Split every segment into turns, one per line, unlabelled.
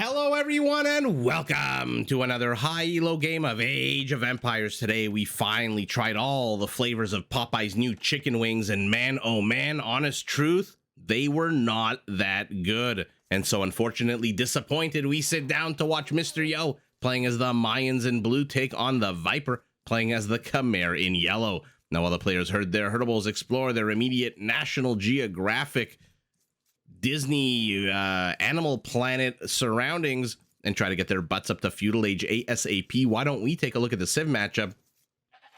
Hello everyone and welcome to another high elo game of Age of Empires. Today we finally tried all the flavors of Popeye's new chicken wings, and man oh man, honest truth, they were not that good. And so unfortunately disappointed, we sit down to watch Mr. Yo playing as the Mayans in blue take on the Viper playing as the Khmer in yellow. Now while the players heard their herdables explore their immediate National Geographic Disney Animal Planet surroundings and try to get their butts up to Feudal Age ASAP, why don't we take a look at the Civ matchup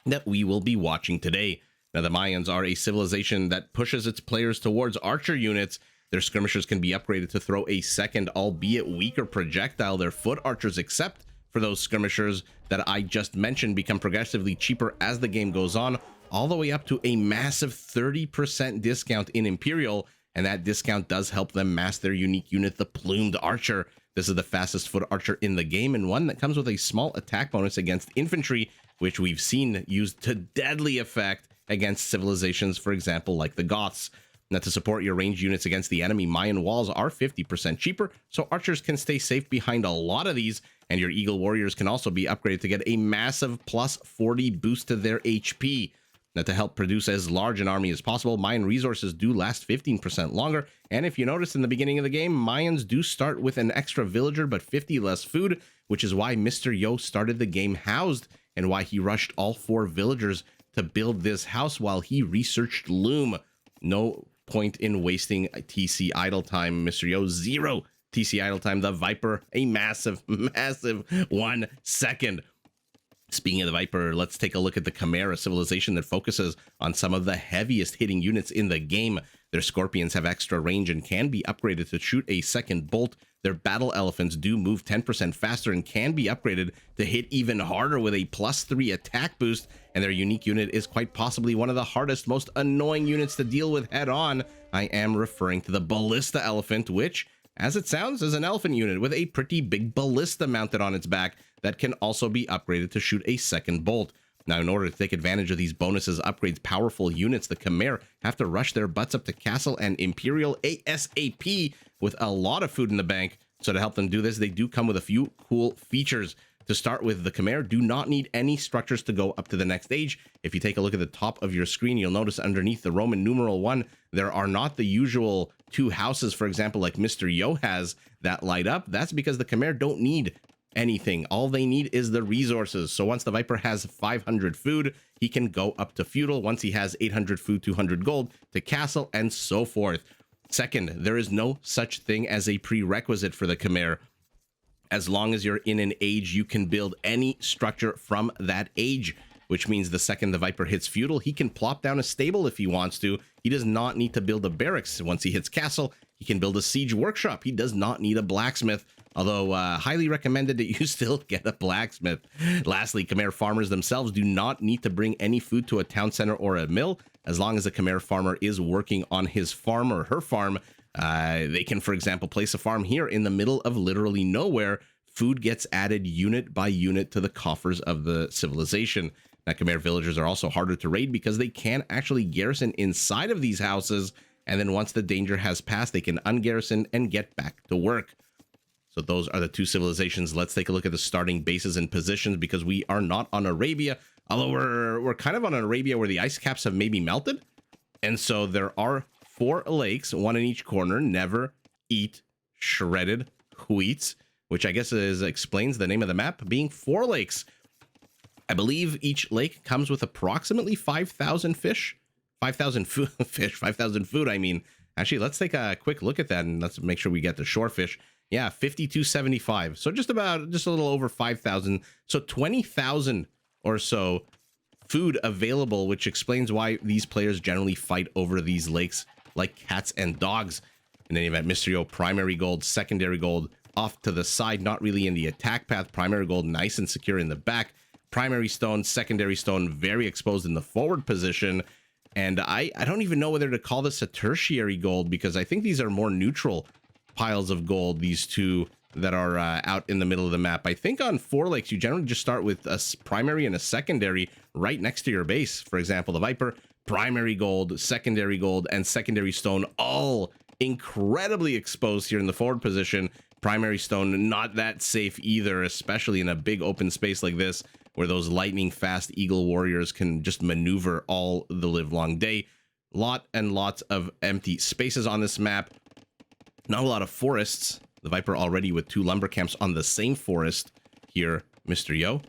that we will be watching today. Now, the Mayans are a civilization that pushes its players towards archer units. Their skirmishers can be upgraded to throw a second, albeit weaker projectile. Their foot archers, except for those skirmishers that I just mentioned, become progressively cheaper as the game goes on, all the way up to a massive 30% discount in Imperial. And that discount does help them mass their unique unit, the Plumed Archer. This is the fastest foot archer in the game, and one that comes with a small attack bonus against infantry, which we've seen used to deadly effect against civilizations, for example, like the Goths. Now, to support your ranged units against the enemy, Mayan walls are 50% cheaper, so archers can stay safe behind a lot of these, and your Eagle warriors can also be upgraded to get a massive plus 40 boost to their HP. Now, to help produce as large an army as possible, Mayan resources do last 15% longer. And if you notice in the beginning of the game, Mayans do start with an extra villager, but 50 less food, which is why Mr. Yo started the game housed and why he rushed all 4 villagers to build this house while he researched Loom. No point in wasting TC idle time, Mr. Yo. 0 TC idle time. The Viper, a massive 1 second. Speaking of the Viper, let's take a look at the Khmer, a civilization that focuses on some of the heaviest hitting units in the game. Their Scorpions have extra range and can be upgraded to shoot a second bolt. Their Battle Elephants do move 10% faster and can be upgraded to hit even harder with a +3 attack boost. And their unique unit is quite possibly one of the hardest, most annoying units to deal with head on. I am referring to the Ballista Elephant, which, as it sounds, is an elephant unit with a pretty big ballista mounted on its back that can also be upgraded to shoot a second bolt. Now, in order to take advantage of these bonuses, upgrades, powerful units, the Khmer have to rush their butts up to Castle and Imperial ASAP with a lot of food in the bank. So to help them do this, they do come with a few cool features. To start with, the Khmer do not need any structures to go up to the next stage. If you take a look at the top of your screen, you'll notice underneath the Roman numeral 1, there are not the usual 2 houses, for example, like Mr. Yo has, that light up. That's because the Khmer don't need anything. All they need is the resources. So once the Viper has 500 food, he can go up to Feudal. Once he has 800 food, 200 gold, to Castle, and so forth. Second, there is no such thing as a prerequisite for the Khmer. As long as you're in an age, you can build any structure from that age, which means the second the Viper hits Feudal, he can plop down a stable if he wants to. He does not need to build a barracks. Once he hits Castle, he can build a siege workshop. He does not need a blacksmith, although highly recommended that you still get a blacksmith. Lastly, Khmer farmers themselves do not need to bring any food to a town center or a mill. As long as a Khmer farmer is working on his farm or her farm, they can, for example, place a farm here in the middle of literally nowhere. Food gets added unit by unit to the coffers of the civilization. Now, Khmer villagers are also harder to raid because they can actually garrison inside of these houses, and then once the danger has passed, they can ungarrison and get back to work. So those are the 2 civilizations. Let's take a look at the starting bases and positions, because we are not on Arabia, although we're kind of on an Arabia where the ice caps have maybe melted. And so there are 4 lakes, 1 in each corner. Never eat shredded wheats, which I guess explains the name of the map being 4 lakes. I believe each lake comes with approximately 5,000 fish. 5,000 fish, 5,000 food, I mean. Actually, let's take a quick look at that and let's make sure we get the shore fish. Yeah, 5,275. So just a little over 5,000. So 20,000 or so food available, which explains why these players generally fight over these lakes like cats and dogs. In any event, Mr. Yo, primary gold, secondary gold off to the side, not really in the attack path. Primary gold nice and secure in the back. Primary stone, secondary stone, very exposed in the forward position. And I don't even know whether to call this a tertiary gold, because I think these are more neutral piles of gold, these 2 that are out in the middle of the map. I think on 4 lakes, you generally just start with a primary and a secondary right next to your base. For example, the Viper, primary gold, and secondary stone, all incredibly exposed here in the forward position. Primary stone, not that safe either, especially in a big open space like this, where those lightning fast eagle warriors can just maneuver all the live long day. Lot and lots of empty spaces on this map. Not a lot of forests. The Viper already with 2 lumber camps on the same forest here, Mr. Yo.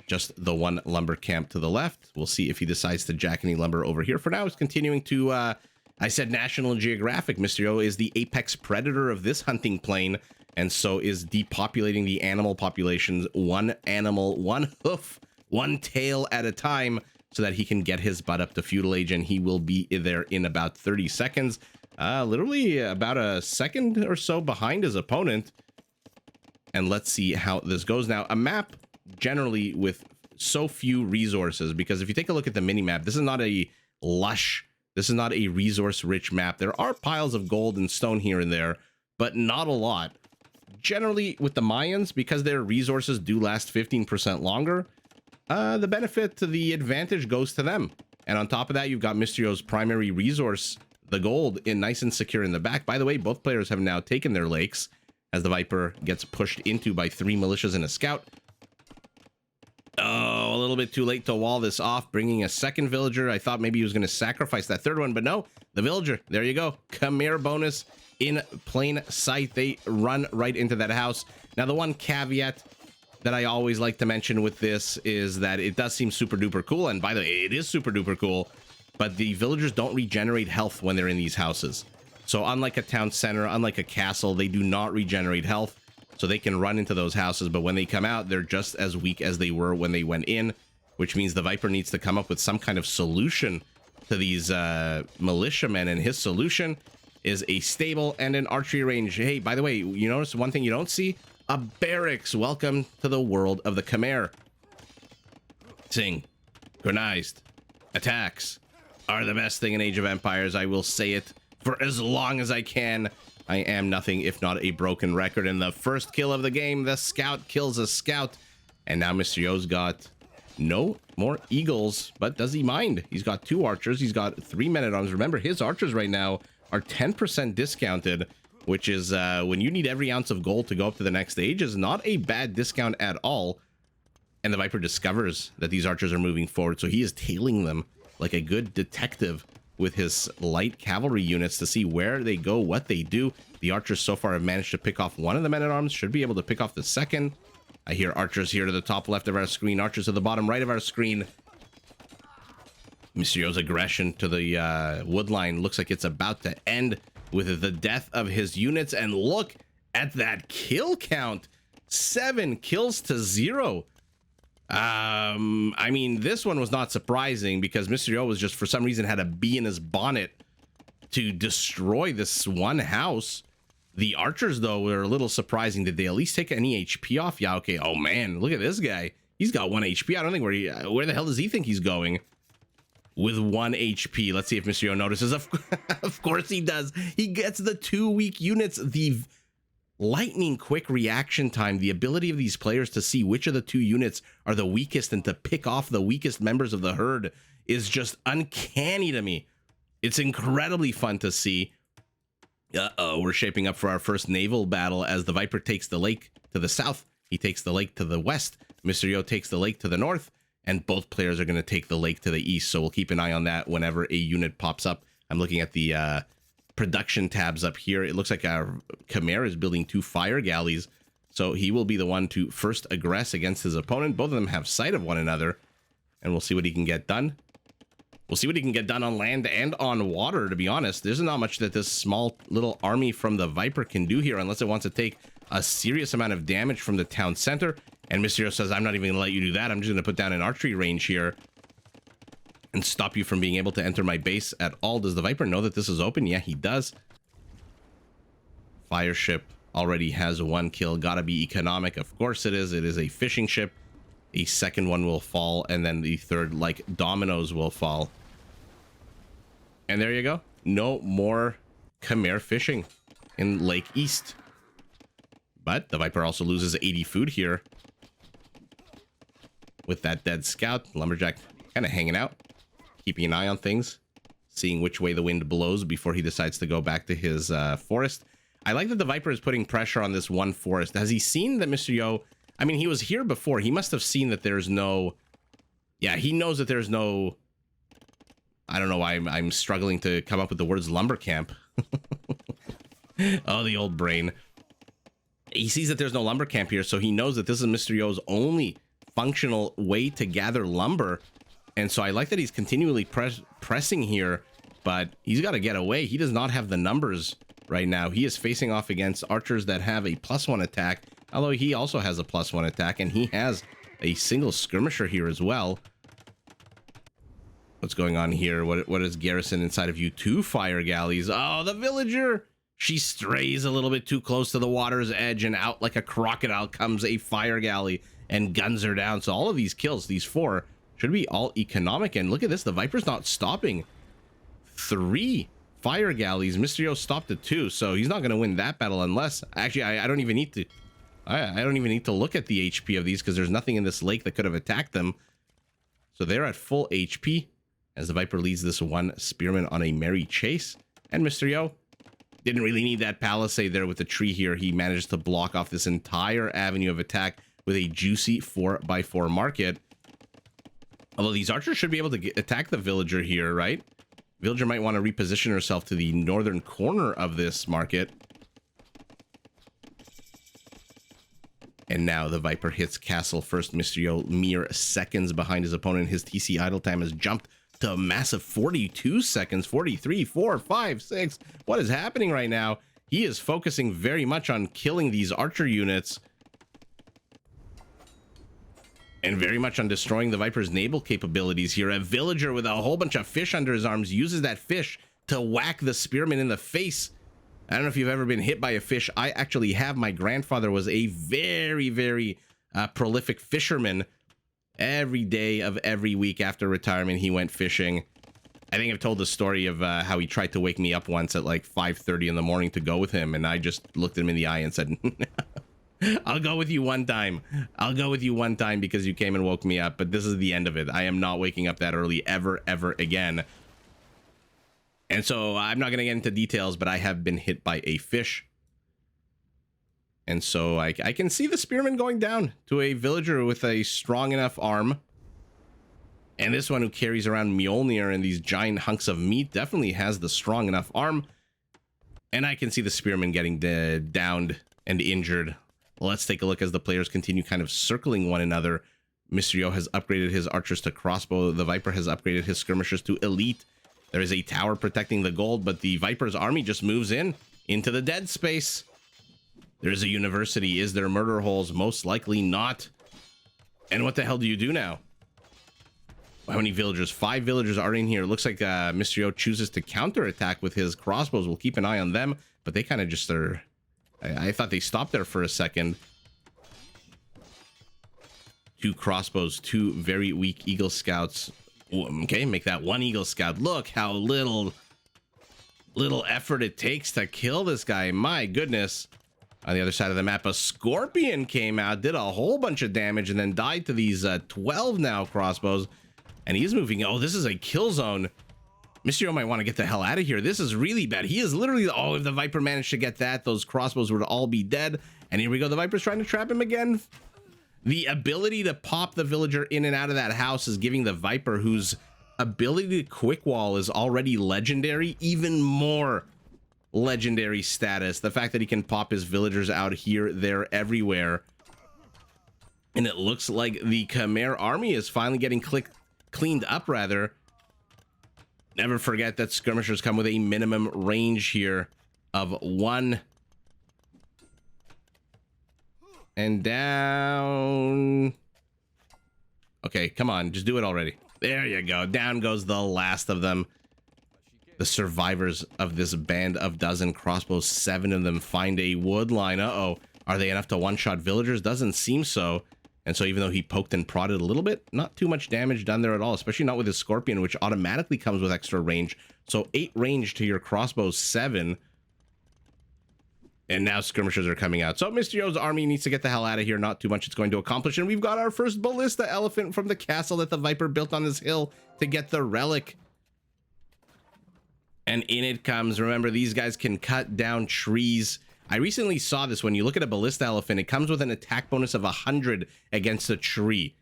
Just the 1 lumber camp to the left. We'll see if he decides to jack any lumber over here. For now, he's continuing to, I said National Geographic. Mr. Yo is the apex predator of this hunting plane, and so is depopulating the animal populations, 1 animal, 1 hoof, 1 tail at a time, so that he can get his butt up to Feudal Age, and he will be there in about 30 seconds. Literally about a second or so behind his opponent. And let's see how this goes. Now, a map generally with so few resources, because if you take a look at the mini map, this is not a lush, this is not a resource rich map. There are piles of gold and stone here and there, but not a lot. Generally with the Mayans, because their resources do last 15% longer, the benefit to the advantage goes to them. And on top of that, you've got Mysterio's primary resource, the gold, in nice and secure in the back. By the way, both players have now taken their lakes as the Viper gets pushed into by 3 militias and a scout. Oh, a little bit too late to wall this off, bringing a second villager. I thought maybe he was going to sacrifice that third one, but no, the villager. There you go. Khmer bonus in plain sight. They run right into that house. Now, the one caveat that I always like to mention with this is that it does seem super duper cool. And by the way, it is super duper cool, but the villagers don't regenerate health when they're in these houses. So unlike a town center, unlike a castle, they do not regenerate health. So they can run into those houses, but when they come out, they're just as weak as they were when they went in, which means the Viper needs to come up with some kind of solution to these militiamen, and his solution is a stable and an archery range. Hey, by the way, you notice one thing you don't see? A barracks. Welcome to the world of the Khmer. Synchronized attacks are the best thing in Age of Empires. I will say it for as long as I can. I am nothing if not a broken record. In the first kill of the game, the scout kills a scout. And now Mr. Yo's got no more eagles, but does he mind? He's got 2 archers. He's got 3 men-at-arms. Remember, his archers right now are 10% discounted, which is when you need every ounce of gold to go up to the next stage, is not a bad discount at all. And the Viper discovers that these archers are moving forward, so he is tailing them like a good detective with his light cavalry units to see where they go, what they do. The archers so far have managed to pick off 1 of the men-at-arms, should be able to pick off the second. I hear archers here to the top left of our screen, archers to the bottom right of our screen. Mysterio's aggression to the wood line looks like it's about to end with the death of his units, and look at that kill count. 7 kills to 0. I mean, this one was not surprising because Mysterio was just, for some reason, had a bee in his bonnet to destroy this one house. The archers, though, were a little surprising. Did they at least take any HP off? Yeah, okay. Oh, man, look at this guy. He's got 1 HP. I don't think where the hell does he think he's going with 1 HP? Let's see if Mysterio notices. Of course he does. He gets the 2 weak units. The lightning quick reaction time, the ability of these players to see which of the 2 units are the weakest and to pick off the weakest members of the herd is just uncanny to me. It's incredibly fun to see. Uh-oh, we're shaping up for our first naval battle as the Viper takes the lake to the south. He takes the lake to the west. Mysterio takes the lake to the north, and both players are going to take the lake to the east. So we'll keep an eye on that whenever a unit pops up. I'm looking at the production tabs up here. It looks like our Khmer is building 2 fire galleys, so he will be the one to first aggress against his opponent. Both of them have sight of one another, and we'll see what he can get done. We'll see what he can get done on land and on water, to be honest. There's not much that this small little army from the Viper can do here unless it wants to take a serious amount of damage from the town center. And Mysterio says, I'm not even going to let you do that. I'm just going to put down an archery range here and stop you from being able to enter my base at all. Does the Viper know that this is open? Yeah, he does. Fire ship already has 1 kill. Gotta be economic. Of course it is. It is a fishing ship. A second one will fall, and then the third, like dominoes, will fall. And there you go. No more Khmer fishing in Lake East. But the Viper also loses 80 food here with that dead scout. Lumberjack kind of hanging out, keeping an eye on things, seeing which way the wind blows before he decides to go back to his forest. I like that the Viper is putting pressure on this one forest. Has he seen that Mr. Yo... I mean, he was here before. He must have seen that there's no... Yeah, he knows that there's no... I don't know why I'm struggling to come up with the words lumber camp. Oh, the old brain. He sees that there's no lumber camp here, so he knows that this is Mr. Yo's only functional way to gather lumber. And so I like that he's continually pressing here, but he's got to get away. He does not have the numbers right now. He is facing off against archers that have a +1 attack, although he also has a +1 attack, and he has a single skirmisher here as well. What's going on here? What is garrison inside of you? 2 fire galleys. Oh, the villager! She strays a little bit too close to the water's edge, and out like a crocodile comes a fire galley and guns her down. So all of these kills, these 4, should be all economic. And look at this, the Viper's not stopping. 3 fire galleys. Mr. Yo stopped at 2, so he's not going to win that battle unless... Actually, I don't even need to... I don't even need to look at the HP of these, because there's nothing in this lake that could have attacked them. So they're at full HP as the Viper leads this one spearman on a merry chase. And Mr. Yo didn't really need that palisade there with the tree here. He managed to block off this entire avenue of attack with a juicy 4x4 market. Although these archers should be able to attack the villager here, right? Villager might want to reposition herself to the northern corner of this market. And now the Viper hits castle first. Mr. Yo mere seconds behind his opponent. His TC idle time has jumped to a massive 42 seconds. 43, 4, 5, 6. What is happening right now? He is focusing very much on killing these archer units. And very much on destroying the Viper's naval capabilities here. A villager with a whole bunch of fish under his arms uses that fish to whack the spearman in the face. I don't know if you've ever been hit by a fish. I actually have. My grandfather was a very, very prolific fisherman. Every day of every week after retirement, he went fishing. I think I've told the story of how he tried to wake me up once at like 5:30 in the morning to go with him. And I just looked him in the eye and said, I'll go with you one time. I'll go with you one time because you came and woke me up. But this is the end of it. I am not waking up that early ever again. And so I'm not going to get into details, but I have been hit by a fish. And so I can see the spearman going down to a villager with a strong enough arm. And this one who carries around Mjolnir and these giant hunks of meat definitely has the strong enough arm. And I can see the spearman getting downed and injured. Let's take a look as the players continue kind of circling one another. Mr. Yo has upgraded his archers to crossbow. The Viper has upgraded his skirmishers to elite. There is a tower protecting the gold, but the Viper's army just moves into the dead space. There's a university. Is there murder holes? Most likely not. And what the hell do you do now? How many villagers? 5 villagers are in here. Looks like Mr. Yo chooses to counterattack with his crossbows. We'll keep an eye on them, but they kind of just are... I thought they stopped there for a second. 2 crossbows, 2 very weak Eagle Scouts. Okay, make that 1 Eagle Scout. Look how little effort it takes to kill this guy. My goodness. On the other side of the map, a Scorpion came out, did a whole bunch of damage, and then died to these 12 now crossbows. And he's moving. Oh, this is a kill zone. Mr. Yo might want to get the hell out of here. This is really bad. He is literally... Oh, if the Viper managed to get that, those crossbows would all be dead. And here we go. The Viper's trying to trap him again. The ability to pop the villager in and out of that house is giving the Viper, whose ability to quick wall is already legendary, even more legendary status. The fact that he can pop his villagers out here, there, everywhere. And it looks like the Khmer army is finally getting cleaned up, rather. Never forget that skirmishers come with a minimum range here of 1. And down. Okay, come on, just do it already. There you go. Down goes the last of them. The survivors of this band of dozen crossbows, 7 of them find a wood line. Uh-oh. Are they enough to one-shot villagers? Doesn't seem so. And so even though he poked and prodded a little bit, not too much damage done there at all, especially not with his Scorpion, which automatically comes with extra range. So 8 range to your crossbows, 7. And now skirmishers are coming out. So Mr. Yo's army needs to get the hell out of here. Not too much it's going to accomplish. And we've got our first ballista elephant from the castle that the Viper built on this hill to get the relic. And in it comes. Remember, these guys can cut down trees I recently saw this. When you look at a ballista elephant, it comes with an attack bonus of 100 against a tree.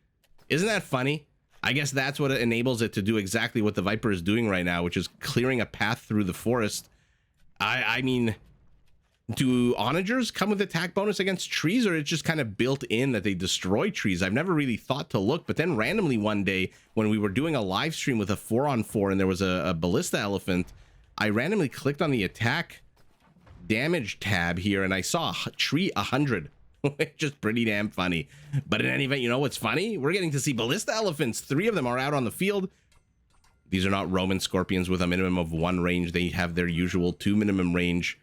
Isn't that funny? I guess that's what enables it to do exactly what the Viper is doing right now, which is clearing a path through the forest. I mean, do onagers come with attack bonus against trees, or it's just kind of built in that they destroy trees? I've never really thought to look, but then randomly one day when we were doing a live stream with a 4-on-4 and there was a ballista elephant, I randomly clicked on the attack damage tab here and I saw a tree 100. Just pretty damn funny. But in any event, you know what's funny? We're getting to see ballista elephants. 3 of them are out on the field. These are not Roman scorpions with a minimum of 1 range. They have their usual 2 minimum range.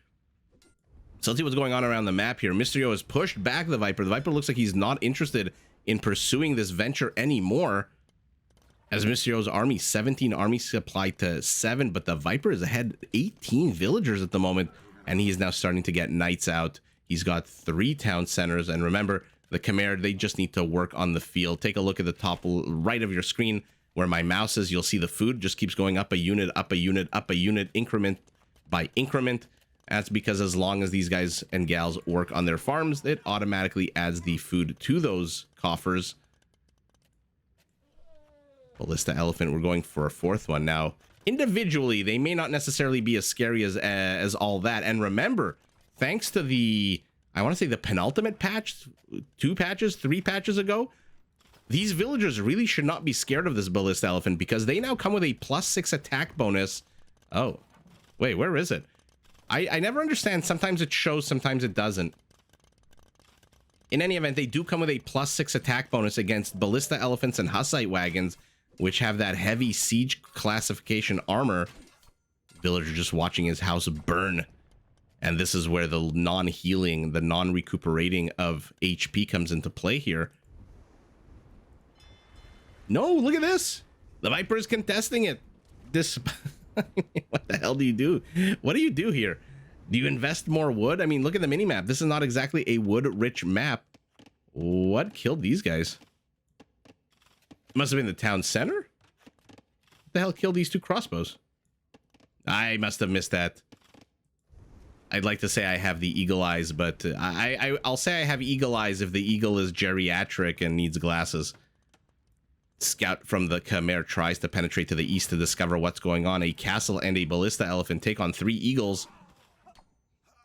So let's see what's going on around the map here. Mysterio has pushed back the Viper. The Viper looks like he's not interested in pursuing this venture anymore. As Mysterio's army, 17 army supply to 7, but the Viper is ahead 18 villagers at the moment, and he is now starting to get knights out. He's got 3 town centers, and remember, the Khmer, they just need to work on the field. Take a look at the top right of your screen where my mouse is. You'll see the food just keeps going up a unit, up a unit, up a unit, increment by increment. That's because as long as these guys and gals work on their farms, it automatically adds the food to those coffers. Ballista elephant, we're going for a 4th one now. Individually, they may not necessarily be as scary as all that. And remember, thanks to the, I want to say the penultimate patch, 2 patches, 3 patches ago, these villagers really should not be scared of this ballista elephant because they now come with a +6 attack bonus. Oh, wait, where is it? I never understand. Sometimes it shows, sometimes it doesn't. In any event, they do come with a +6 attack bonus against ballista elephants and Hussite wagons, which have that heavy siege classification armor. Villager just watching his house burn. And this is where the non-healing, the non-recuperating of HP comes into play here. No, look at this. The Viper is contesting it. This... What the hell do you do? What do you do here? Do you invest more wood? I mean, look at the minimap. This is not exactly a wood-rich map. What killed these guys? Must have been the town center? What the hell killed these 2 crossbows? I must have missed that. I'd like to say I have the eagle eyes, but I'll say I have eagle eyes if the eagle is geriatric and needs glasses. Scout from the Khmer tries to penetrate to the east to discover what's going on. A castle and a ballista elephant take on 3 eagles.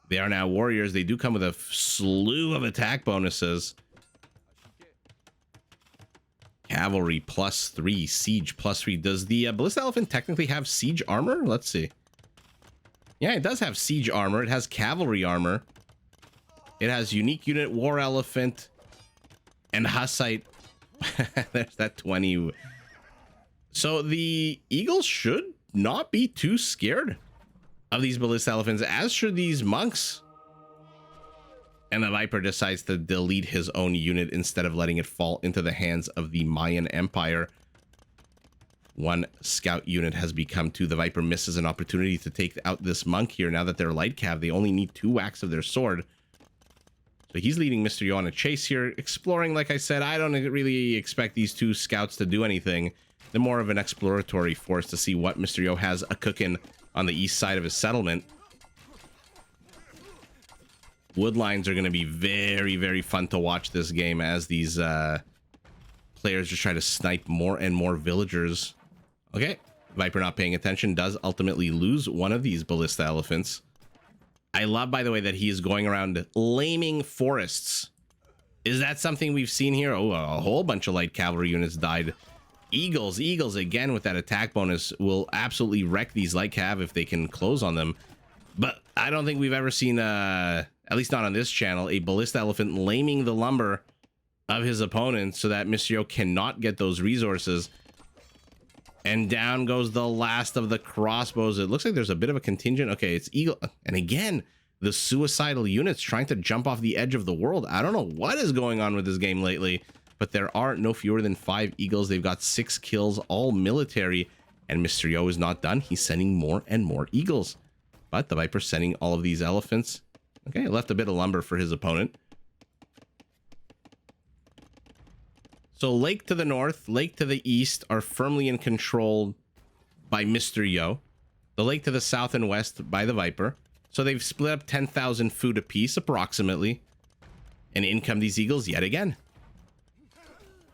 They are now warriors. They do come with a slew of attack bonuses. Cavalry +3, siege +3. Does the ballista elephant technically have siege armor? Let's see. Yeah, it does have siege armor. It has cavalry armor. It has unique unit, war elephant, and Hussite. There's that 20. So the eagles should not be too scared of these ballista elephants, as should these monks. And the Viper decides to delete his own unit instead of letting it fall into the hands of the Mayan Empire. 1 scout unit has become 2. The Viper misses an opportunity to take out this monk here. Now that they're light cav, they only need 2 whacks of their sword. So he's leading Mysterio on a chase here, exploring. Like I said, I don't really expect these 2 scouts to do anything. They're more of an exploratory force to see what Mysterio has a-cooking on the east side of his settlement. Woodlines are going to be very, very fun to watch this game as these players just try to snipe more and more villagers. Okay, Viper not paying attention does ultimately lose one of these ballista elephants. I love, by the way, that he is going around laming forests. Is that something we've seen here? Oh, a whole bunch of light cavalry units died. Eagles again with that attack bonus will absolutely wreck these light cav if they can close on them. But I don't think we've ever seen, at least not on this channel, a ballista elephant laming the lumber of his opponent so that Mysterio cannot get those resources. And down goes the last of the crossbows. It looks like there's a bit of a contingent. Okay, it's eagle. And again, the suicidal units trying to jump off the edge of the world. I don't know what is going on with this game lately, but there are no fewer than 5 eagles. They've got 6 kills, all military. And Mysterio is not done. He's sending more and more eagles. But the Viper's sending all of these elephants. Okay, left a bit of lumber for his opponent. So Lake to the north, Lake to the east are firmly in control by Mysterio. The Lake to the south and west by the Viper. So they've split up 10,000 food apiece, approximately. And in come these eagles yet again.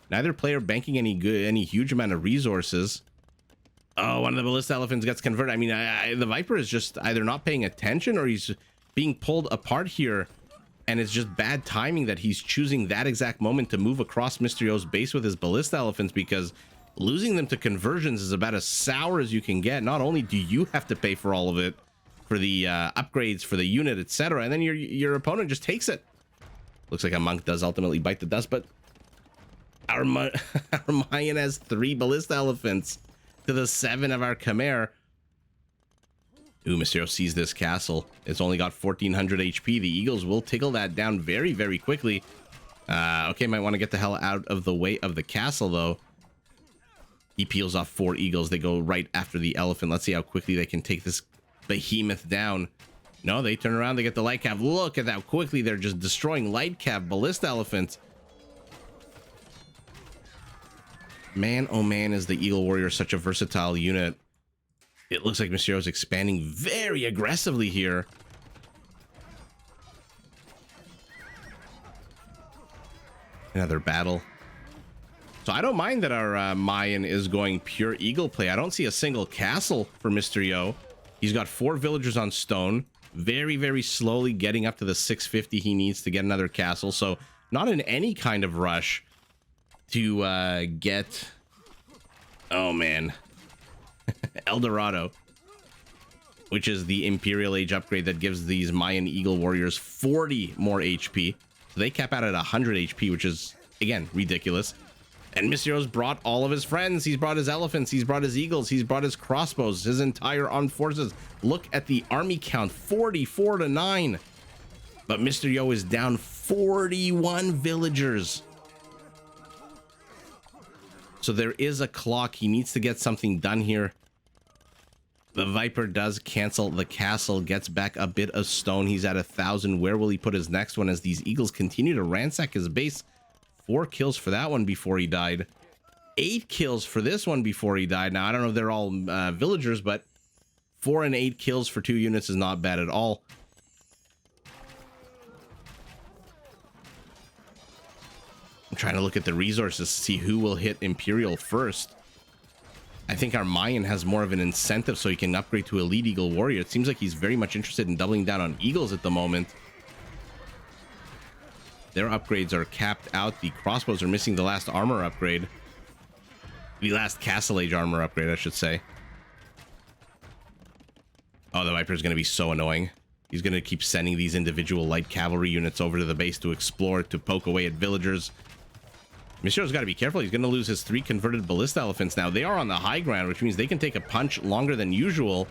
Neither player banking any huge amount of resources. Oh, one of the ballista elephants gets converted. I mean, the Viper is just either not paying attention or he's being pulled apart here. And it's just bad timing that he's choosing that exact moment to move across Mysterio's base with his ballista elephants, because losing them to conversions is about as sour as you can get. Not only do you have to pay for all of it, for the upgrades, for the unit, etc., and then your opponent just takes it. Looks like a monk does ultimately bite the dust, but our Mayan has 3 ballista elephants to the 7 of our Khmer. Ooh, Mysterio sees this castle. It's only got 1400 HP. The Eagles will tickle that down very, very quickly. Okay, might want to get the hell out of the way of the castle, though. He peels off 4 Eagles. They go right after the elephant. Let's see how quickly they can take this behemoth down. No, they turn around. They get the light cav. Look at how quickly they're just destroying light cav ballista elephants. Man, oh man, is the Eagle Warrior such a versatile unit. It looks like Mysterio's expanding very aggressively here. Another battle. So I don't mind that our Mayan is going pure eagle play. I don't see a single castle for Mysterio. He's got 4 villagers on stone. Very, very slowly getting up to the 650 he needs to get another castle. So not in any kind of rush to get... Oh, man. El Dorado, which is the Imperial Age upgrade that gives these Mayan Eagle Warriors 40 more HP. So they cap out at 100 HP, which is, again, ridiculous. And Mysterio's brought all of his friends. He's brought his elephants. He's brought his eagles. He's brought his crossbows, his entire armed forces. Look at the army count, 44 to 9. But Mysterio is down 41 villagers. So there is a clock. He needs to get something done here. The Viper does cancel the castle, gets back a bit of stone. He's at 1,000. Where will he put his next one as these eagles continue to ransack his base? 4 kills for that one before he died. 8 kills for this one before he died. Now, I don't know if they're all villagers, but 4 and 8 kills for 2 units is not bad at all. I'm trying to look at the resources to see who will hit Imperial first. I think our Mayan has more of an incentive so he can upgrade to Elite Eagle Warrior. It seems like he's very much interested in doubling down on Eagles at the moment. Their upgrades are capped out. The crossbows are missing the last armor upgrade. The last Castle Age armor upgrade, I should say. Oh, the Viper is going to be so annoying. He's going to keep sending these individual light cavalry units over to the base to explore, to poke away at villagers. Mysterio's got to be careful. He's going to lose his 3 converted ballista elephants now. They are on the high ground, which means they can take a punch longer than usual.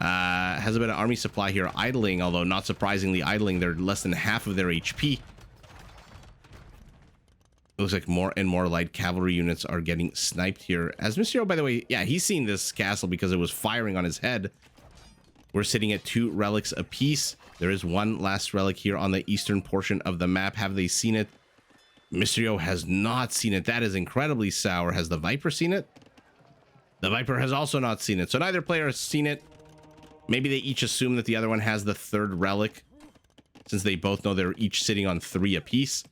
Has a bit of army supply here idling, although not surprisingly idling. They're less than half of their HP. It looks like more and more light cavalry units are getting sniped here. As Mysterio, by the way, yeah, he's seen this castle because it was firing on his head. We're sitting at 2 relics apiece. There is one last relic here on the eastern portion of the map. Have they seen it? Mysterio has not seen it. That is incredibly sour. Has the Viper seen it? The Viper has also not seen it. So neither player has seen it. Maybe they each assume that the other one has the 3rd relic, since they both know they're each sitting on 3 apiece.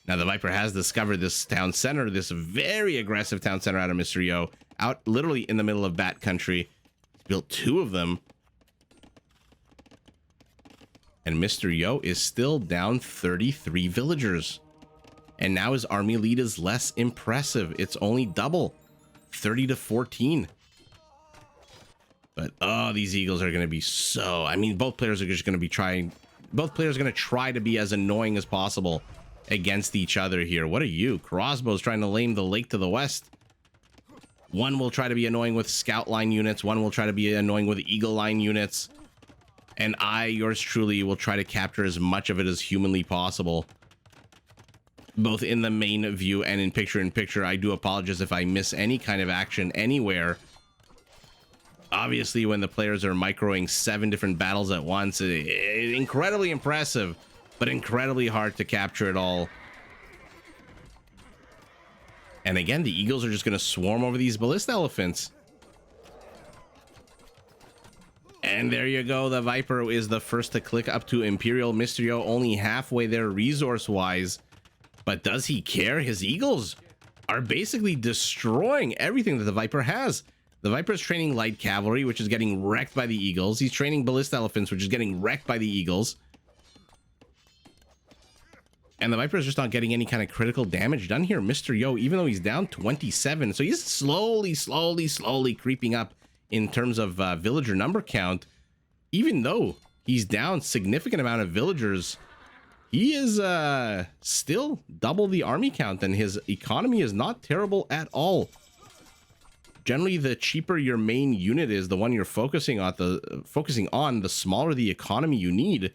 Now the Viper has discovered this town center, this very aggressive town center out of Mysterio, out literally in the middle of Bat Country. He's built 2 of them. And Mysterio is still down 33 villagers. And now his army lead is less impressive. It's only double, 30 to 14. But oh, these Eagles are going to be so... I mean, both players are just going to be trying... Both players are going to try to be as annoying as possible against each other here. What are you? Crossbows trying to lame the lake to the west. One will try to be annoying with scout line units. One will try to be annoying with eagle line units. And I, yours truly, will try to capture as much of it as humanly possible, both in the main view and in picture-in-picture. I do apologize if I miss any kind of action anywhere. Obviously, when the players are microing 7 different battles at once, incredibly impressive, but incredibly hard to capture it all. And again, the Eagles are just going to swarm over these ballista elephants. And there you go. The Viper is the first to click up to Imperial. Mysterio only halfway there resource-wise. But does he care? His Eagles are basically destroying everything that the Viper has. The Viper is training light cavalry, which is getting wrecked by the Eagles. He's training ballista elephants, which is getting wrecked by the Eagles. And the Viper is just not getting any kind of critical damage done here. Mysterio, even though he's down 27, so he's slowly creeping up in terms of villager number count. Even though he's down significant amount of villagers, he is still double the army count, and his economy is not terrible at all. Generally, the cheaper your main unit is, the one you're focusing on, the smaller the economy you need.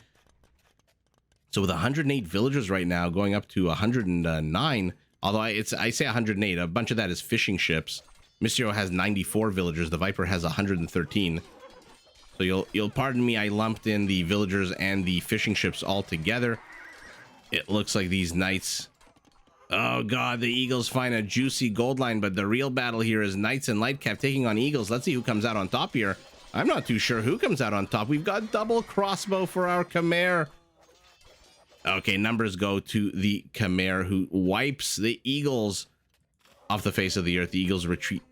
So with 108 villagers right now, going up to 109, although I say 108, a bunch of that is fishing ships. Mysterio has 94 villagers. The Viper has 113. So you'll pardon me, I lumped in the villagers and the fishing ships all together. It looks like these knights... Oh god, the Eagles find a juicy gold line, but the real battle here is Knights and Lightcap taking on Eagles. Let's see who comes out on top here. I'm not too sure who comes out on top. We've got double crossbow for our Khmer. Okay, numbers go to the Khmer, who wipes the Eagles off the face of the earth. The Eagles retreat.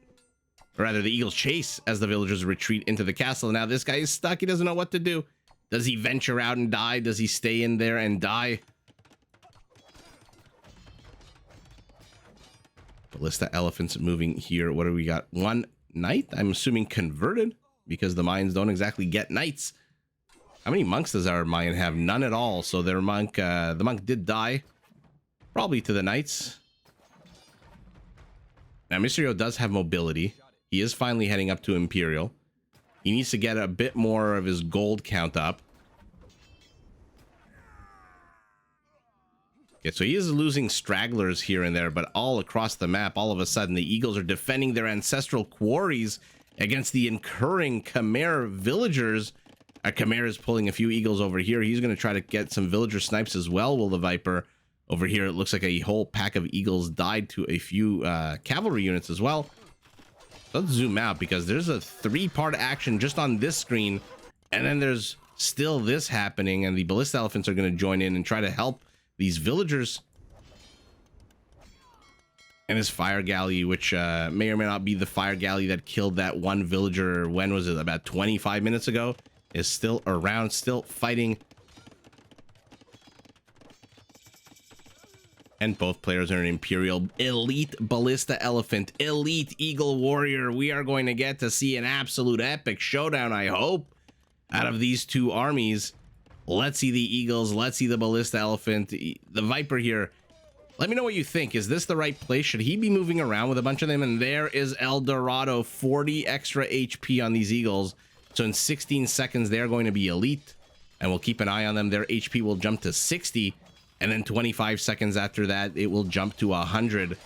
Or rather, the Eagles chase as the villagers retreat into the castle. Now this guy is stuck. He doesn't know what to do. Does he venture out and die? Does he stay in there and die? Ballista elephants moving here. What do we got? One knight? I'm assuming converted, because the Mayans don't exactly get knights. How many monks does our Mayan have? None at all. So their monk, the monk did die. Probably to the knights. Now Mysterio does have mobility. He is finally heading up to Imperial. He needs to get a bit more of his gold count up. Okay, so he is losing stragglers here and there, but all across the map, all of a sudden, the Eagles are defending their ancestral quarries against the incurring Khmer villagers. Khmer is pulling a few Eagles over here. He's going to try to get some villager snipes as well, will the Viper. Over here, it looks like a whole pack of Eagles died to a few cavalry units as well. Let's zoom out, because there's a three-part action just on this screen, and then there's still this happening, and the ballista elephants are going to join in and try to help these villagers. And this fire galley, which may or may not be the fire galley that killed that one villager, when was it, about 25 minutes ago, is still around, still fighting. And both players are an Imperial elite ballista elephant, elite eagle warrior. We are going to get to see an absolute epic showdown, I hope, out of these two armies. Let's see the Eagles. Let's see the ballista elephant. The Viper here. Let me know what you think. Is this the right place? Should he be moving around with a bunch of them? And there is El Dorado, 40 extra HP on these Eagles. So in 16 seconds, they're going to be elite. And we'll keep an eye on them. Their HP will jump to 60. And then 25 seconds after that, it will jump to 100.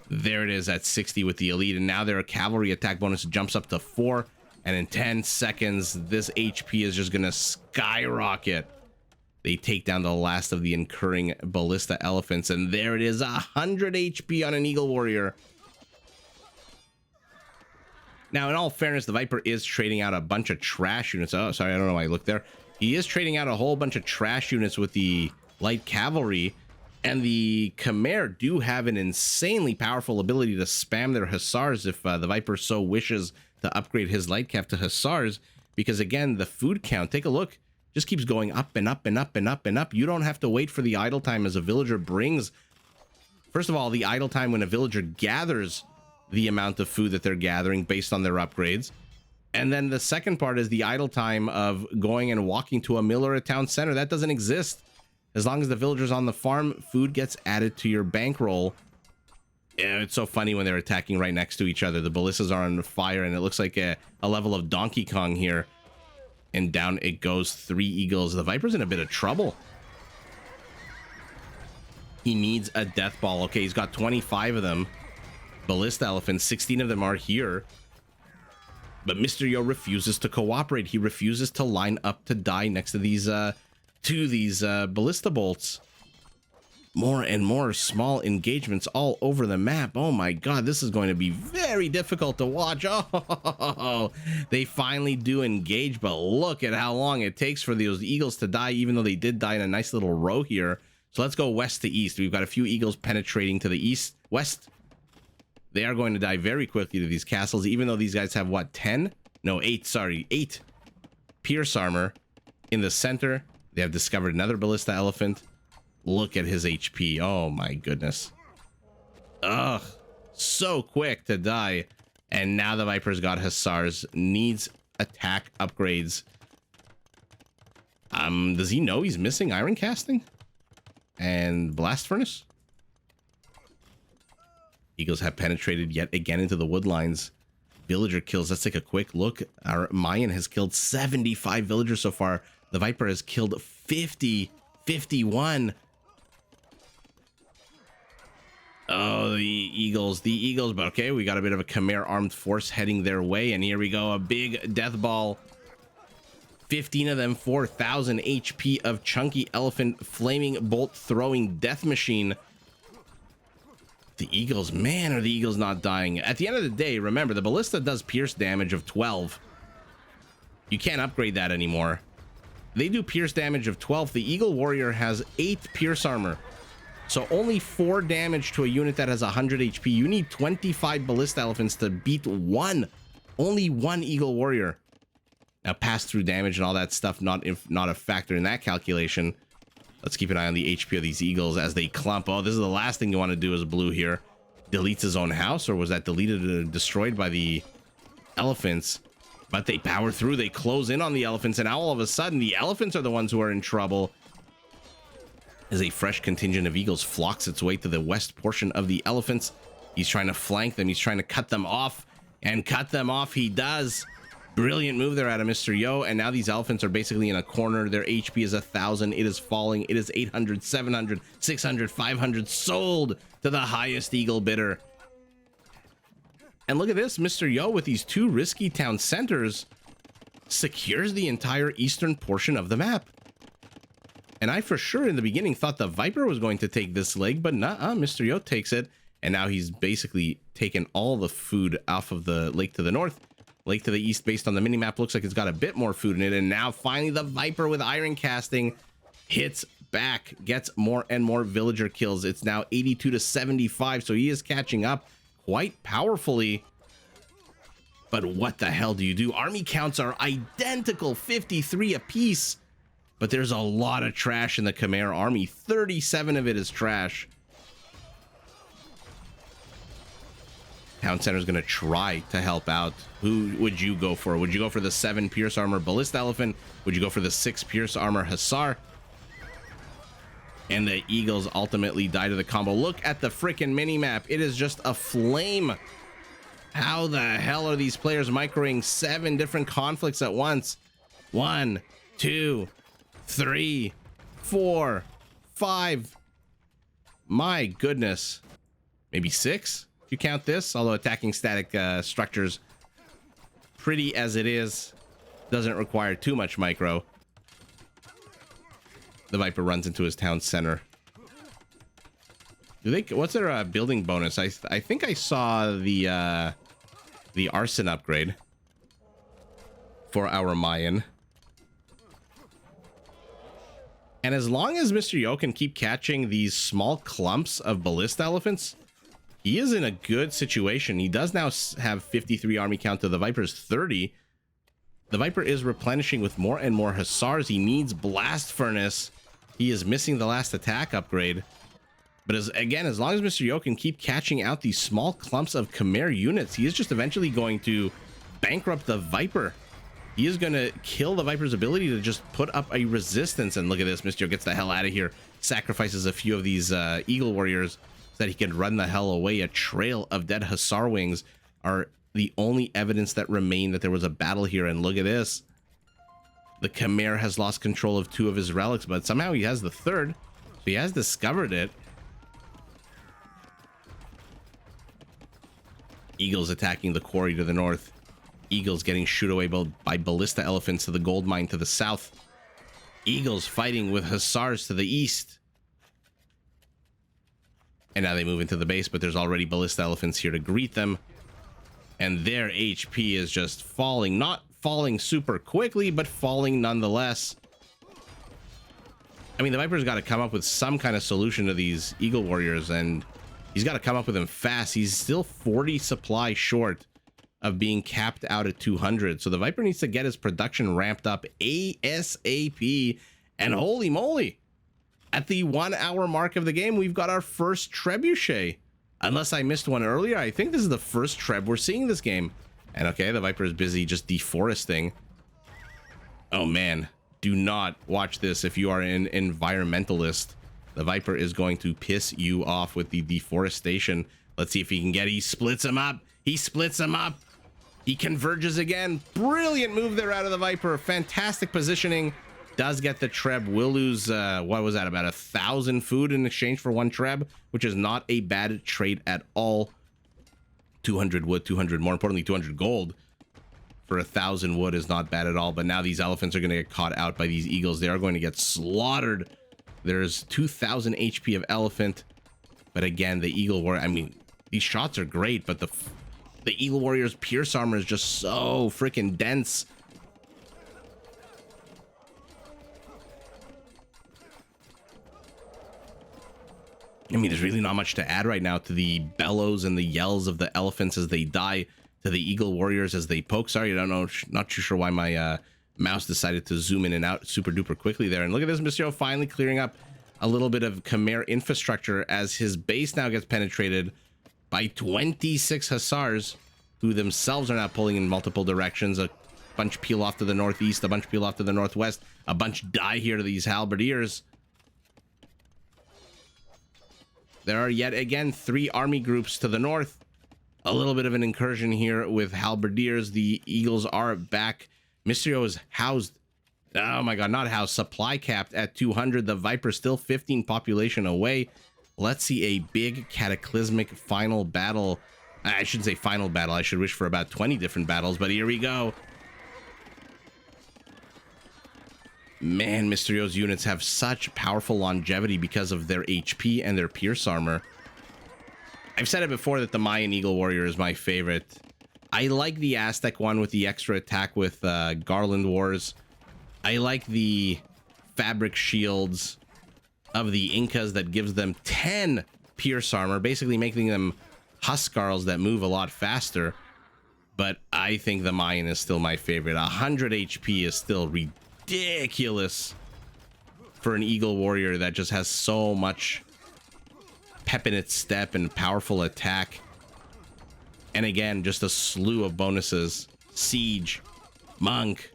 There it is at 60 with the elite. And now their cavalry attack bonus jumps up to 4. And in 10 seconds, this HP is just going to skyrocket. They take down the last of the incurring ballista elephants. And there it is, 100 HP on an Eagle Warrior. Now, in all fairness, the Viper is trading out a bunch of trash units. Oh, sorry, I don't know why I looked there. He is trading out a whole bunch of trash units with the light cavalry. And the Khmer do have an insanely powerful ability to spam their hussars if the Viper so wishes to upgrade his light cav to hussars. Because again, the food count, take a look, just keeps going up and up and up and up and up. You don't have to wait for the idle time as a villager brings. First of all, the idle time when a villager gathers the amount of food that they're gathering based on their upgrades. And then the second part is the idle time of going and walking to a mill or a town center. That doesn't exist. As long as the villagers on the farm, food gets added to your bankroll. Yeah, it's so funny when they're attacking right next to each other. The ballistas are on fire, and it looks like a level of Donkey Kong here. And down it goes, 3 Eagles. The Viper's in a bit of trouble. He needs a death ball. Okay, he's got 25 of them. Ballista elephants, 16 of them are here. But Mysterio refuses to cooperate. He refuses to line up to die next to these ballista bolts. more and more small engagements all over the map. Oh my god, this is going to be very difficult to watch. Oh, they finally do engage, but look at how long it takes for those eagles to die, even though they did die in a nice little row here. So let's go west to east. We've got a few eagles penetrating to the east, west. They are going to die very quickly to these castles, even though these guys have what, 10? No, 8, sorry, 8 pierce armor in the center. They have discovered another ballista elephant. Look at his HP. Oh my goodness. Ugh. So quick to die. And now the Viper's got Hussars. Needs attack upgrades. Does he know he's missing iron casting? And blast furnace? Eagles have penetrated yet again into the wood lines. Villager kills. Let's take a quick look. Our Mayan has killed 75 villagers so far. The Viper has killed 50, 51. Oh, the Eagles, but okay, we got a bit of a Khmer armed force heading their way, and here we go, a big death ball. 15 of them, 4,000 HP of chunky elephant, flaming bolt throwing death machine. The Eagles, man, are the Eagles not dying? At the end of the day, remember, the ballista does pierce damage of 12. You can't upgrade that anymore. They do pierce damage of 12. The Eagle Warrior has 8 pierce armor. So only 4 damage to a unit that has 100 HP. You need 25 ballista elephants to beat one. Only one Eagle Warrior. Now pass-through damage and all that stuff, not a factor in that calculation. Let's keep an eye on the HP of these Eagles as they clump. Oh, this is the last thing you want to do as blue here. Deletes his own house, or was that deleted and destroyed by the elephants? But they power through, they close in on the elephants, and now all of a sudden the elephants are the ones who are in trouble. As a fresh contingent of eagles flocks its way to the west portion of the elephants. He's trying to flank them, he's trying to cut them off, and cut them off he does. Brilliant move there out of Mr. Yo, and now these elephants are basically in a corner. Their HP is 1,000, it is falling, it is 800, 700, 600, 500, sold to the highest eagle bidder. And look at this, Mr. Yo with these 2 risky town centers secures the entire eastern portion of the map. And I for sure in the beginning thought the Viper was going to take this leg, but nah, Mr. Yo takes it. And now he's basically taken all the food off of the lake to the north. Lake to the east, based on the minimap, looks like it's got a bit more food in it. And now finally the Viper with iron casting hits back, gets more and more villager kills. It's now 82 to 75, so he is catching up quite powerfully. But what the hell do you do? Army counts are identical, 53 apiece. But there's a lot of trash in the Khmer army. 37 of it is trash. Town Center's gonna try to help out. Who would you go for? Would you go for the 7 pierce armor ballista elephant? Would you go for the 6 pierce armor hussar? And the eagles ultimately die to the combo. Look at the freaking mini map. It is just a flame. How the hell are these players microing 7 different conflicts at once? 1, 2, 3, 4, 5. My goodness. Maybe 6 if you count this, although attacking static structures, pretty as it is, doesn't require too much micro. The Viper runs into his town center. Do they, what's their building bonus? I think I saw the arson upgrade for our Mayan. And as long as Mr. Yo can keep catching these small clumps of ballista elephants, he is in a good situation. He does now have 53 army count to the Viper's 30. The Viper is replenishing with more and more hussars. He needs blast furnace. He is missing the last attack upgrade. But as long as Mr. Yo can keep catching out these small clumps of Khmer units, he is just eventually going to bankrupt the Viper. He is going to kill the Viper's ability to just put up a resistance. And look at this, Mr. Yo gets the hell out of here. Sacrifices a few of these Eagle Warriors so that he can run the hell away. A trail of dead Hussar wings are the only evidence that remain that there was a battle here. And look at this. The Khmer has lost control of 2 of his relics, but somehow he has the 3rd. So he has discovered it. Eagles attacking the quarry to the north. Eagles getting shoot away by ballista elephants to the gold mine to the south. Eagles fighting with hussars to the east. And now they move into the base, but there's already ballista elephants here to greet them. And their HP is just falling, not falling super quickly, but falling nonetheless. I mean, the Viper's got to come up with some kind of solution to these Eagle Warriors, and he's got to come up with them fast. He's still 40 supply short of being capped out at 200. So the Viper needs to get his production ramped up ASAP. And holy moly, at the 1 hour mark of the game, we've got our first trebuchet. Unless I missed one earlier, I think this is the first treb we're seeing this game. And okay, the Viper is busy just deforesting. Oh man, do not watch this if you are an environmentalist. The Viper is going to piss you off with the deforestation. Let's see if he can get it. He splits him up. He splits him up. He converges again. Brilliant move there out of the Viper. Fantastic positioning. Does get the treb. Will lose, what was that, about 1,000 food in exchange for 1 treb, which is not a bad trade at all. 200 wood, 200, more importantly, 200 gold for 1,000 wood is not bad at all. But now these elephants are going to get caught out by these eagles. They are going to get slaughtered. There's 2,000 HP of elephant. But again, the eagle warrior, I mean, these shots are great, but the eagle warrior's pierce armor is just so freaking dense. I mean, there's really not much to add right now to the bellows and the yells of the elephants as they die, to the eagle warriors as they poke. Sorry, I don't know, not too sure why my mouse decided to zoom in and out super duper quickly there. And look at this, Mysterio finally clearing up a little bit of Khmer infrastructure as his base now gets penetrated by 26 hussars, who themselves are now pulling in multiple directions. A bunch peel off to the northeast, a bunch peel off to the northwest, a bunch die here to these halberdiers. There are yet again 3 army groups to the north. A little bit of an incursion here with halberdiers. The eagles are back. Mysterio is housed. Oh my god, not housed. Supply capped at 200. The Viper still 15 population away. Let's see a big cataclysmic final battle. I shouldn't say final battle. I should wish for about 20 different battles, but here we go. Man, Mysterio's units have such powerful longevity because of their HP and their pierce armor. I've said it before that the Mayan Eagle Warrior is my favorite. I like the Aztec one with the extra attack with Garland Wars. I like the fabric shields of the Incas that gives them 10 pierce armor, basically making them Huskarls that move a lot faster. But I think the Mayan is still my favorite. 100 HP is still ridiculous for an Eagle Warrior that just has so much pep in its step and powerful attack. And again, just a slew of bonuses. Siege, Monk,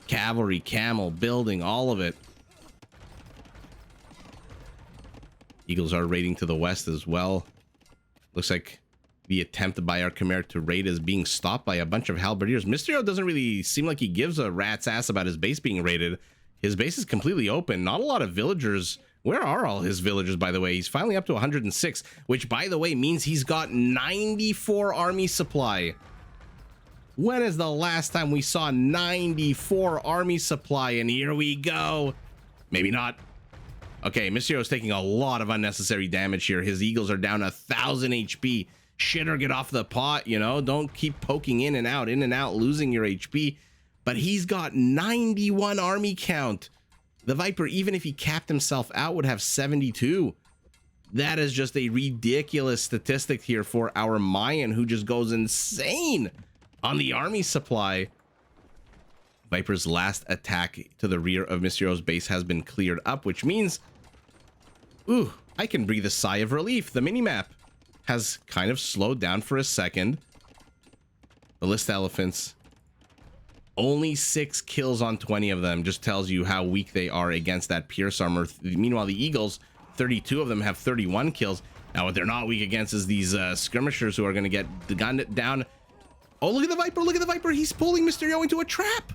Cavalry, Camel, Building, all of it. Eagles are raiding to the west as well. Looks like the attempt by our Khmer to raid is being stopped by a bunch of halberdiers. Mysterio doesn't really seem like he gives a rat's ass about his base being raided. His base is completely open. Not a lot of villagers. Where are all his villagers, by the way? He's finally up to 106, which, by the way, means he's got 94 army supply. When is the last time we saw 94 army supply? And here we go. Maybe not. Okay, Mysterio's taking a lot of unnecessary damage here. His eagles are down 1,000 HP. Shitter, get off the pot, you know? Don't keep poking in and out, losing your HP. But he's got 91 army count. The Viper, even if he capped himself out, would have 72. That is just a ridiculous statistic here for our Mayan, who just goes insane on the army supply. Viper's last attack to the rear of Mysterio's base has been cleared up, which means, ooh, I can breathe a sigh of relief. The minimap has kind of slowed down for a second. Ballista elephants, only 6 kills on 20 of them, just tells you how weak they are against that pierce armor. Meanwhile, the eagles, 32 of them have 31 kills. Now, what they're not weak against is these skirmishers who are going to get gunned down. Oh, look at the Viper, look at the Viper. He's pulling Mysterio into a trap.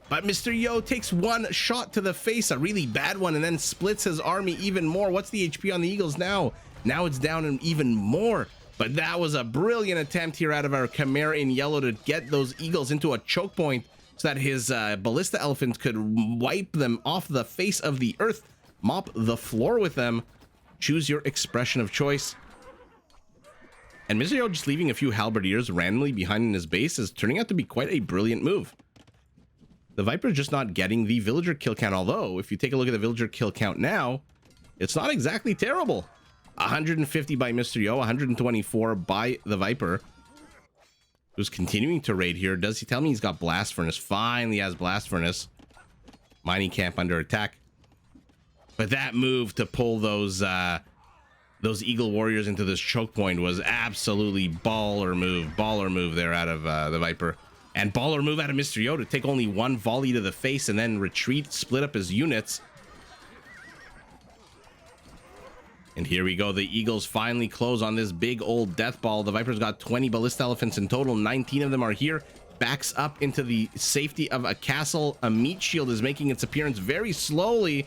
But Mysterio takes one shot to the face, a really bad one, and then splits his army even more. What's the HP on the eagles now? Now it's down even more. But that was a brilliant attempt here out of our Khmer in yellow to get those eagles into a choke point so that his ballista elephant could wipe them off the face of the earth, mop the floor with them. Choose your expression of choice. And Mysterio just leaving a few halberdiers randomly behind in his base is turning out to be quite a brilliant move. The Viper's just not getting the villager kill count, although if you take a look at the villager kill count now, it's not exactly terrible. 150 by Mysterio, 124 by the Viper, who's continuing to raid here. Does he tell me he's got Blast Furnace? Finally has Blast Furnace. Mining camp under attack. But that move to pull those Eagle Warriors into this choke point was absolutely baller move there out of the Viper. And baller move out of Mysterio to take only one volley to the face and then retreat, split up his units. And here we go. The Eagles finally close on this big old death ball. The Viper's got 20 ballista elephants in total. 19 of them are here. Backs up into the safety of a castle. A meat shield is making its appearance very slowly,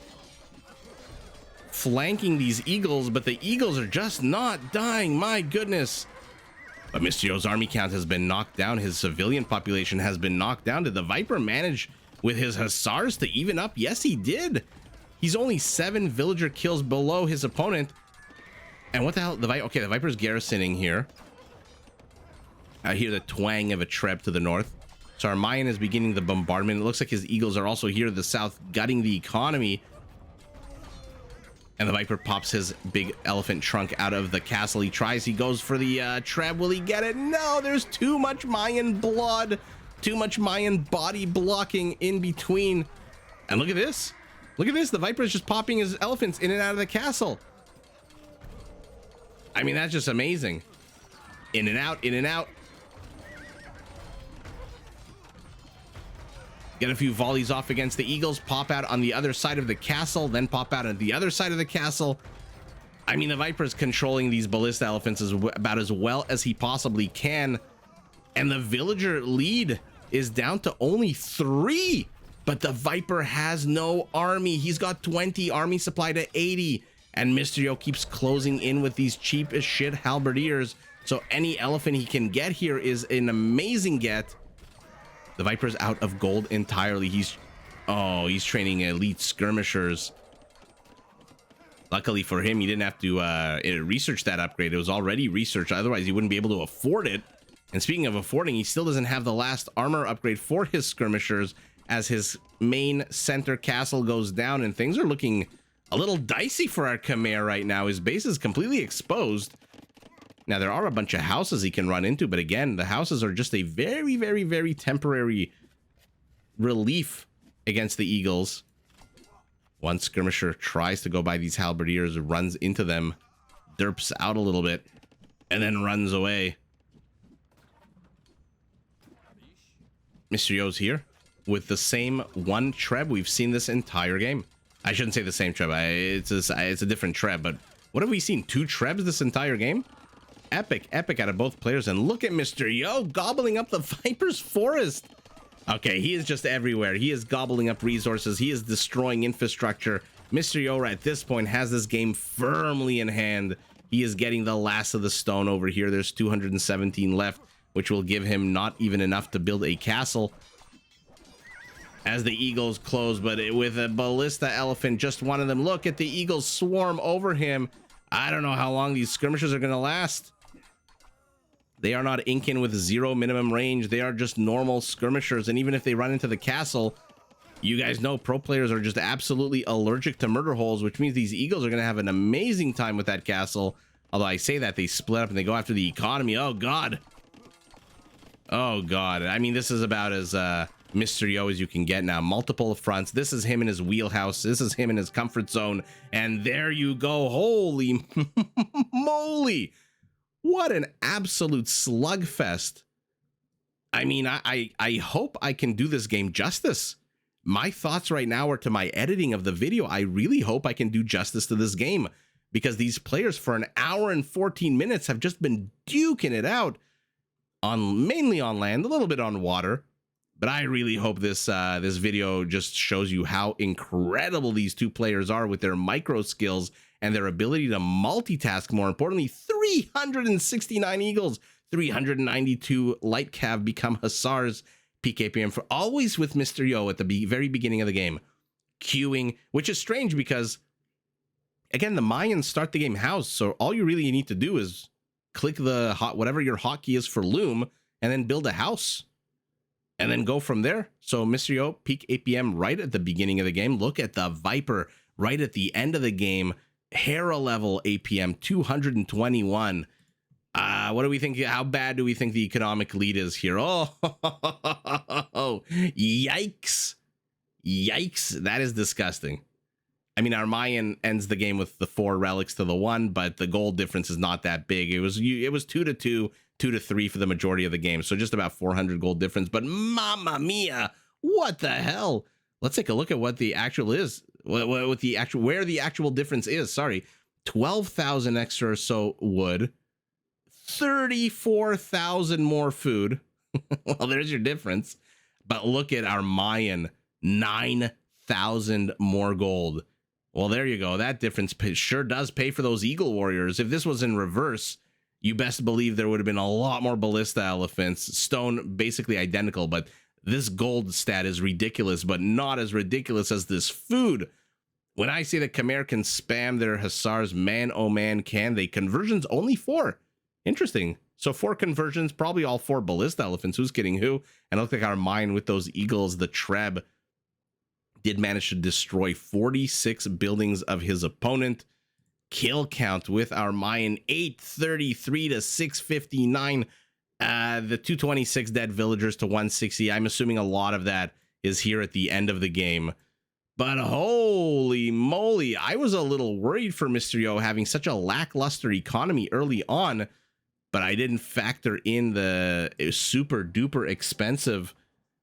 flanking these Eagles, but the Eagles are just not dying. My goodness. But Mysterio's army count has been knocked down. His civilian population has been knocked down. Did the Viper manage with his hussars to even up? Yes, he did. He's only 7 villager kills below his opponent. And what the hell? Okay, the Viper's garrisoning here. I hear the twang of a treb to the north. So our Mayan is beginning the bombardment. It looks like his Eagles are also here to the south, gutting the economy. And the Viper pops his big elephant trunk out of the castle. He goes for the treb. Will he get it? No, there's too much Mayan blood. Too much Mayan body blocking in between. And look at this. Look at this. The Viper is just popping his elephants in and out of the castle. I mean, that's just amazing. In and out, in and out. Get a few volleys off against the Eagles, pop out on the other side of the castle, then pop out on the other side of the castle. I mean, the Viper's controlling these ballista elephants about as well as he possibly can. And the villager lead is down to only 3. But the Viper has no army. He's got 20, army supply to 80. And Mysterio keeps closing in with these cheap as shit halberdiers. So any elephant he can get here is an amazing get. The Viper's out of gold entirely. He's training elite skirmishers. Luckily for him, he didn't have to research that upgrade. It was already researched. Otherwise, he wouldn't be able to afford it. And speaking of affording, he still doesn't have the last armor upgrade for his skirmishers as his main center castle goes down, and things are looking a little dicey for our Khmer right now. His base is completely exposed. Now, there are a bunch of houses he can run into, but again, the houses are just a very, very, very temporary relief against the Eagles. One skirmisher tries to go by these halberdiers, runs into them, derps out a little bit, and then runs away. Mysterio's here with the same one treb we've seen this entire game. I shouldn't say the same treb. It's a different treb, but what have we seen? 2 trebs this entire game? Epic out of both players. And look at Mysterio gobbling up the Viper's forest. Okay, he is just everywhere. He is gobbling up resources. He is destroying infrastructure. Mysterio at this point has this game firmly in hand. He is getting the last of the stone over here. There's 217 left, which will give him not even enough to build a castle. As the Eagles close, but with a ballista elephant, just one of them. Look at the Eagles swarm over him. I don't know how long these skirmishers are going to last. They are not Incan with 0 minimum range. They are just normal skirmishers. And even if they run into the castle, you guys know pro players are just absolutely allergic to murder holes, which means these Eagles are going to have an amazing time with that castle. Although I say that, they split up and they go after the economy. Oh, God. Oh, God. I mean, this is about as Mysterio as you can get now. Multiple fronts. This is him in his wheelhouse. This is him in his comfort zone. And there you go. Holy moly. What an absolute slugfest. I mean, I hope I can do this game justice. My thoughts right now are to my editing of the video. I really hope I can do justice to this game, because these players for an hour and 14 minutes have just been duking it out on mainly on land, a little bit on water. But I really hope this this video just shows you how incredible these two players are with their micro skills and their ability to multitask. More importantly, 369 Eagles, 392 light cav become hussars. PKPM for always with Mysterio at the very beginning of the game, queuing, which is strange because again, the Mayans start the game house, so all you really need to do is click the whatever your hotkey is for loom, and then build a house, and then go from there. So Mysterio, peak APM right at the beginning of the game. Look at the Viper right at the end of the game. Hera level APM 221. What do we think? How bad do we think the economic lead is here? Oh, yikes. Yikes. That is disgusting. I mean, our Mayan ends the game with the 4 relics to the 1, but the gold difference is not that big. It was 2-2, 2-3 for the majority of the game. So just about 400 gold difference. But mamma mia, what the hell? Let's take a look at what the actual is. What the actual, where the actual difference is. Sorry, 12,000 extra or so wood, 34,000 more food. Well, there's your difference. But look at our Mayan, 9,000 more gold. Well, there you go. That difference sure does pay for those Eagle Warriors. If this was in reverse, you best believe there would have been a lot more Ballista Elephants. Stone basically identical, but this gold stat is ridiculous, but not as ridiculous as this food. When I say that Khmer can spam their Hussars, man, oh man, can they? Conversions only 4. Interesting. So 4 conversions, probably all 4 Ballista Elephants. Who's kidding who? And it looked like our mine with those Eagles, the Treb, did manage to destroy 46 buildings of his opponent. Kill count with our Mayan 833 to 659. The 226 dead villagers to 160. I'm assuming a lot of that is here at the end of the game. But holy moly, I was a little worried for Mysterio having such a lackluster economy early on, but I didn't factor in the super duper expensive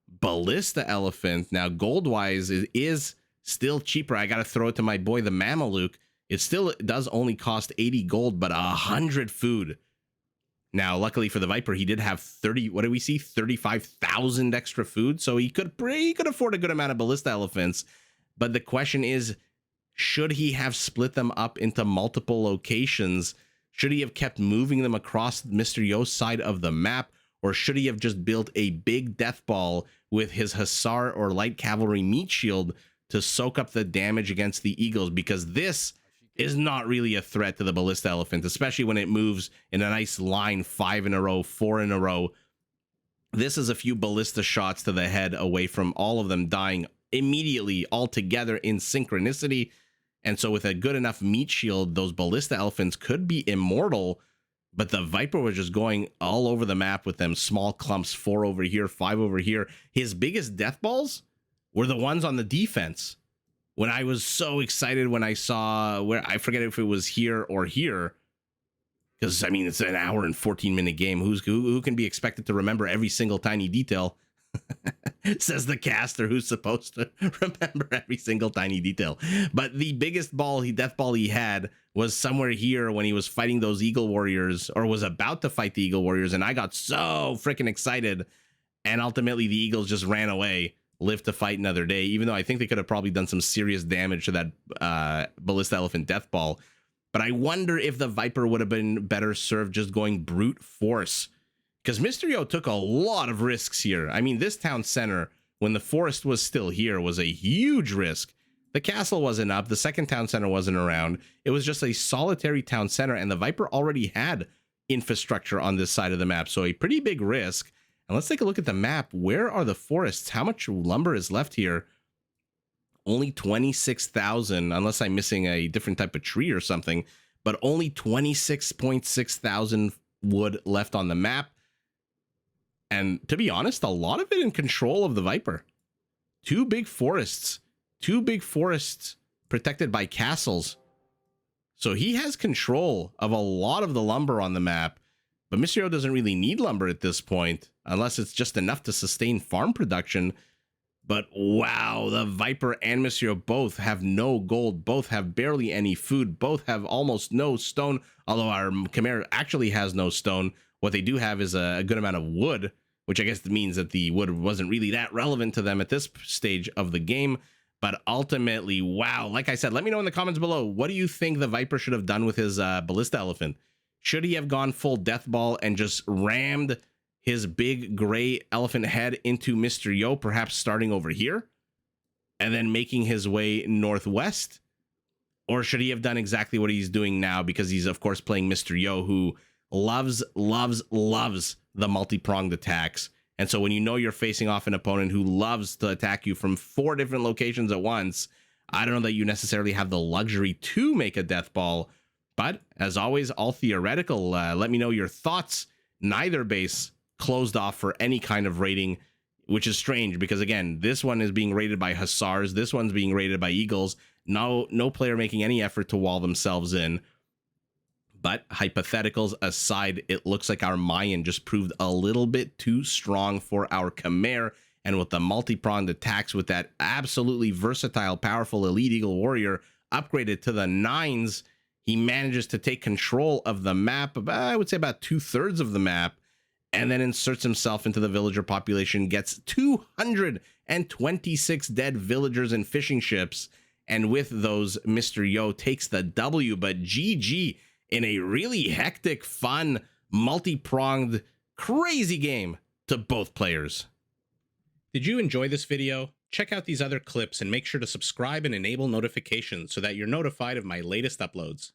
Ballista Elephant. Now, gold-wise, it is still cheaper. I got to throw it to my boy, the Mameluke. It still does only cost 80 gold, but 100 food. Now, luckily for the Viper, he did have 35,000 extra food, so he could afford a good amount of Ballista Elephants. But the question is, should he have split them up into multiple locations? Should he have kept moving them across Mr. Yo's side of the map? Or should he have just built a big death ball with his Hussar or light cavalry meat shield to soak up the damage against the Eagles? Because this is not really a threat to the Ballista Elephant, especially when it moves in a nice line, 5 in a row, 4 in a row. This is a few ballista shots to the head away from all of them dying immediately all together in synchronicity. And so with a good enough meat shield, those Ballista Elephants could be immortal. But the Viper was just going all over the map with them small clumps, 4 over here, 5 over here. His biggest death balls were the ones on the defense. When I was so excited when I saw, where I forget if it was here or here, because I mean it's an hour and 14-minute game. Who can be expected to remember every single tiny detail? Says the caster who's supposed to remember every single tiny detail. But the biggest death ball he had was somewhere here when he was fighting those Eagle Warriors, or was about to fight the Eagle Warriors, and I got so freaking excited, and ultimately the Eagles just ran away, lived to fight another day, even though I think they could have probably done some serious damage to that Ballista Elephant death ball. But I wonder if the Viper would have been better served just going brute force, because Mysterio took a lot of risks here. I mean, this town center, when the forest was still here, was a huge risk. The castle wasn't up. The second town center wasn't around. It was just a solitary town center, and the Viper already had infrastructure on this side of the map, so a pretty big risk. And let's take a look at the map. Where are the forests? How much lumber is left here? Only 26,000, unless I'm missing a different type of tree or something, but only 26.6 thousand wood left on the map. And to be honest, a lot of it in control of the Viper. Two big forests protected by castles. So he has control of a lot of the lumber on the map, but Mysterio doesn't really need lumber at this point, unless it's just enough to sustain farm production. But wow, the Viper and Mysterio both have no gold, both have barely any food, both have almost no stone, although our Khmer actually has no stone. What they do have is a good amount of wood, which I guess means that the wood wasn't really that relevant to them at this stage of the game. But ultimately, wow, like I said, let me know in the comments below, what do you think the Viper should have done with his Ballista Elephant? Should he have gone full death ball and just rammed his big gray elephant head into Mr. Yo, perhaps starting over here, and then making his way northwest? Or should he have done exactly what he's doing now, because he's, of course, playing Mr. Yo, who loves the multi-pronged attacks. And so when you know you're facing off an opponent who loves to attack you from 4 different locations at once, I don't know that you necessarily have the luxury to make a death ball. But as always, all theoretical. Let me know your thoughts. Neither base closed off for any kind of rating, which is strange because, again, this one is being rated by Hussars. This one's being rated by Eagles. No player making any effort to wall themselves in. But hypotheticals aside, it looks like our Mayan just proved a little bit too strong for our Khmer. And with the multi-pronged attacks, with that absolutely versatile, powerful Elite Eagle Warrior upgraded to the 9s, he manages to take control of the map, I would say about 2/3 of the map, and then inserts himself into the villager population, gets 226 dead villagers and fishing ships, and with those, Mr. Yo takes the W. But GG in a really hectic, fun, multi-pronged, crazy game to both players. Did you enjoy this video? Check out these other clips and make sure to subscribe and enable notifications so that you're notified of my latest uploads.